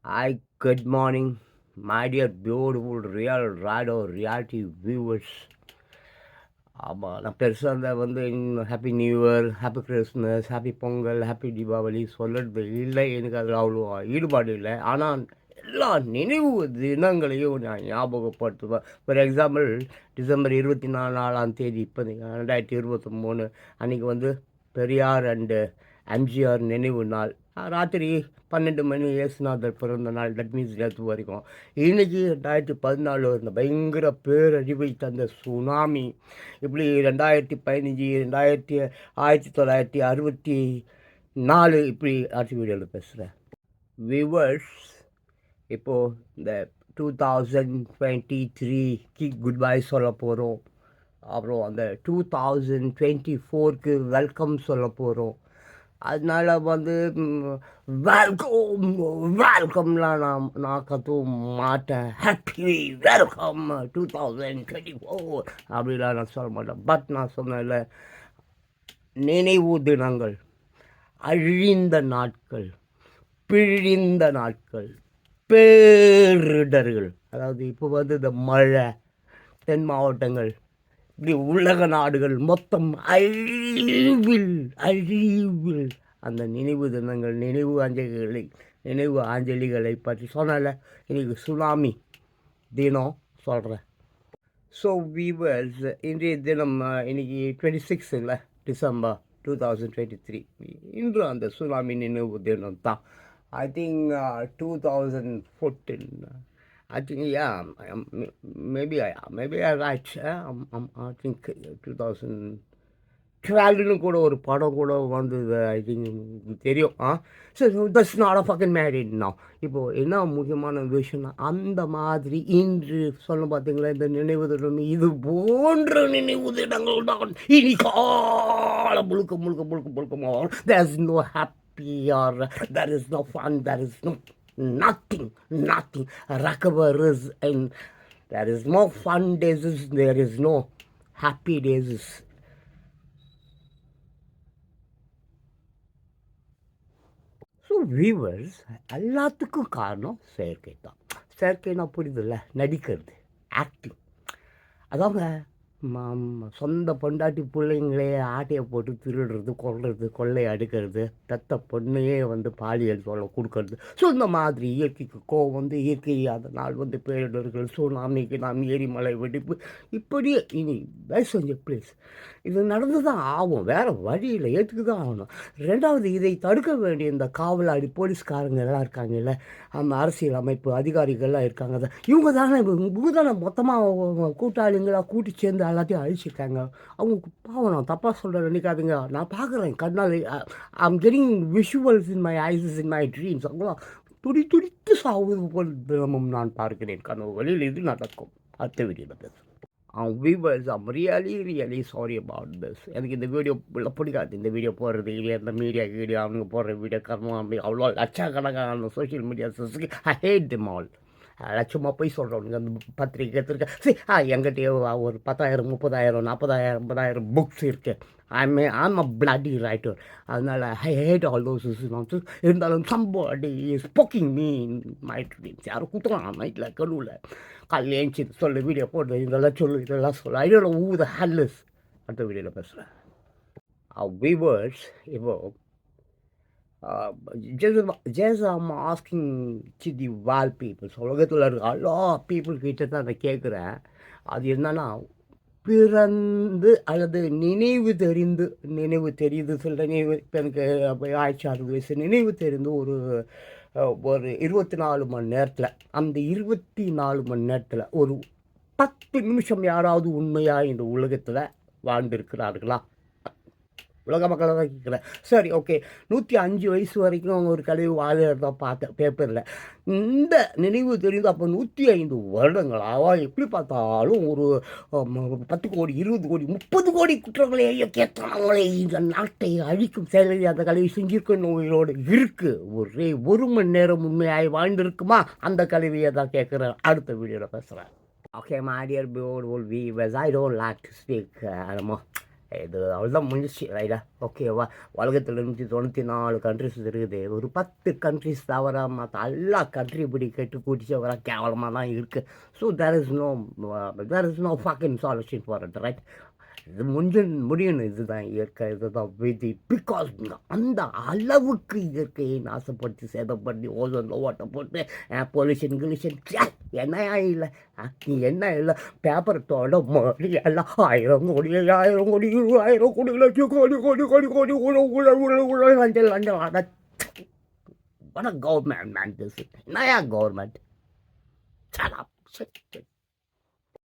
Hi, good morning, my dear beautiful real radio reality viewers. ஆமாம் நான் பெருசாக happy new year, happy Christmas, happy Pongal, happy Deepavali சொல்கிறது இல்லை. எனக்கு அதில் அவ்வளோ ஈடுபாடு இல்லை. ஆனால் எல்லா நினைவு தினங்களையும் நான் ஞாபகப்படுத்துவேன். ஃபார் எக்ஸாம்பிள், டிசம்பர் 24ஆம் தேதி இப்போ 2023 அன்றைக்கி பெரியார் அண்டு எம்ஜிஆர் நினைவு நாள். ராத்திரி 12 மணி இயேசுநாதர் பிறந்த நாள். தட் மீன்ஸ் நேற்று வரைக்கும். இன்றைக்கி 2014 இந்த பயங்கர பேரழிவை தந்த சுனாமி. இப்படி 2015, 1964 இப்படி ஆட்சி வீடியோவில் பேசுகிறேன். வியூவர்ஸ், இப்போது இந்த 2023க்கு குட் பை சொல்ல போகிறோம். அப்புறம் அந்த 2024க்கு வெல்கம் சொல்ல போகிறோம். அதனால் வெல்கம் வெல்கம்லாம் நான் கற்றுவும் மாட்டேன். ஹாப்பி வெல்கம் 2024 அப்படிலாம் நான் சொல்ல மாட்டேன். பட் நான் சொன்னேன்ல, நினைவு தினங்கள், அழிந்த நாட்கள், பிழிந்த நாட்கள், பேரிடர்கள். அதாவது இப்போ இந்த மழை, தென் மாவட்டங்கள், இப்படி உலக நாடுகள் மொத்தம் அழிவில் அந்த நினைவு தினங்கள், நினைவு அஞ்சலிகளை பற்றி சொன்னால இன்னைக்கு சுனாமி தினம் சொல்கிறேன். ஸோ வீவர்ஸ், இன்றைய தினம் இன்னைக்கு 26 இல்லை, டிசம்பர் 2023. இன்று அந்த சுனாமி நினைவு தினம் தான். I think 2014. I think, yeah, maybe I right. I think 2012 கூட ஒரு படம் கூட வந்தது. ஐ திங்க் தெரியும். So that's not a fucking married நான். இப்போது என்ன முக்கியமான விஷயம்னா, அந்த மாதிரி இன்று சொல்ல பார்த்தீங்களா, இந்த நினைவு தினம், இது போன்ற நினைவு தினங்கள் தான் இனி கால முழுக்க முழுக்க முழுக்க முழுக்கமாக. There is no happy or there is no fun, there is no nothing. Recover is, and there is no fun days, there is no happy days. So viewers, எல்லாத்துக்கும் காரணம் செயற்கை தான். செயற்கைனா புரியுதில்ல, நடிக்கிறது, ஆக்டிங். அதாங்க சொந்த பொண்டாட்டி பிள்ளைங்களே ஆட்டையை போட்டு திருடுறது, கொள்ளை அடுக்கிறது, தத்த பொண்ணையே பாலியல் தொல்லை கொடுக்கறது. ஸோ இந்த மாதிரி இயற்கைக்கு கோவம் இயற்கை அதனால் பேரிடர்கள், சுனாமிக்கு நாம் எரிமலை வெடிப்பு, இப்படியே இனி தயவுசெஞ்ச ப்ளீஸ், இது நடந்து தான் ஆகும், வேறு வழியில் ஏற்றுக்கு தான் ஆகணும். ரெண்டாவது, இதை தடுக்க வேண்டிய இந்த காவலாளி போலீஸ்காரங்க எல்லாம் இருக்காங்கல்ல, அந்த அரசியல் அமைப்பு அதிகாரிகள்லாம் இருக்காங்க தான், இவங்க தானே மொத்தமாக கூட்டாளிங்களாக கூட்டி சேர்ந்து எல்லாத்தையும் அழிச்சிருக்காங்க. அவங்க பாவம், நான் தப்பாக சொல்கிறேன் நினைக்காதுங்க. நான் பார்க்குறேன் கண்ணால். I'm getting visuals in my eyes, in my dreams. அவங்களாம் துடித்து சாவது போல் தினமும் நான் பார்க்கிறேன் கனவுகளில். இது நடக்கும். அடுத்த வீடியோவில் பேசுகிறேன். Viewers, I'm really sorry about this. எனக்கு இந்த வீடியோ பிடிக்காது. இந்த வீடியோ போடுறது இல்லை, இந்த மீடியா அவங்க போடுற வீடியோ கர்மம் அப்படி அவ்வளோ லட்சக்கணக்கான சோஷியல் மீடியாஸுக்கு ஐ ஹேட் தெம் ஆல். லட்சமாக போய் சொல்கிறவனுங்க அந்த பத்திரிக்கை எடுத்துருக்க. சரி, எங்கிட்டே ஒரு 10,000, 30,000, 40,000, 50,000 புக்ஸ் இருக்குது. I'm a bloody writer. அதனால் ஐ ஹேட் ஆல் தோஸ் நான்சென்ஸ். இருந்தாலும் somebody is poking me in my dreams. யாரும் குத்துறான் நைட்டில் கழுவில். காலையில் ஏஞ்சி சொல்லு, வீடியோ போட்டு இதெல்லாம் சொல்லு, இதெல்லாம் சொல்லு. I don't know who the hell is. அடுத்த வீடியோவில் பேசுகிறேன். வியூவர்ஸ், இப்போது just I'm asking to the world people. உலகத்தில் இருக்க எல்லா பீப்புள் கிட்ட தான் அதை கேட்குறேன். அது என்னன்னா, பிறந்து அல்லது நினைவு தெரியுது சொல்கிற நினைவு. இப்போ எனக்கு 60 வயசு. நினைவு தெரிந்து ஒரு 24 மணி நேரத்தில், அந்த 24 மணி நேரத்தில் ஒரு 10 நிமிஷம் யாராவது உண்மையாக இந்த உலகத்தில் வாழ்ந்திருக்கிறார்களா? உலக மக்களை தான் கேட்குறேன். சரி, ஓகே, 105 வயசு வரைக்கும் அவங்க ஒரு கழிவு வாழ்கிறத பார்த்தேன் பேப்பரில். இந்த நினைவு தெரியுது. அப்போ 105 வருடங்களாக எப்படி பார்த்தாலும் ஒரு 10 கோடி, 20 கோடி, 30 கோடி குற்றங்களை கேட்கறவங்களே இந்த நாட்டை அழிக்கும் செயலை அந்த கழிவு செஞ்சிருக்க நோயோடு இருக்குது. ஒரே 1 மணி நேரம் உண்மையாய் வாழ்ந்திருக்குமா? அந்த கழிவையை தான் கேட்குறேன். அடுத்த வீடியோவில் பேசுகிறேன். Okay, my dear beautiful viewers, I don't like to speak இது அவ்வளோதான் முடிஞ்சிச்சு ரைடா. ஓகேவா? உலகத்தில் 194 கண்ட்ரிஸ் இருக்குது. ஒரு 10 கண்ட்ரிஸ் தவிர மற்ற எல்லா கண்ட்ரி இப்படி கெட்டு குடிச்சவரா கேவலமாக தான் இருக்குது. So there is no fucking solution for it, right? இது முடியணும். இதுதான் இயற்கை, இதுதான் விதி. பிகாஸ் அந்த அளவுக்கு இயற்கையை நாசப்படுத்தி சேதப்படுத்தி ஓசோன் ஓட்டை போட்டு பொல்யூஷன் கில்யூஷன் என்னையா இல்லை. நீ என்ன இல்லை பேப்பரத்தோட மொழி எல்லாம் 1000 கோடி 1000 கோடி 1000 கோடி லட்சம் கோடி கோடி கோடி கோடி லஞ்சம் லஞ்சம் அட what a government man this is. என்னையா கவர்மெண்ட்? Shut up. Shit.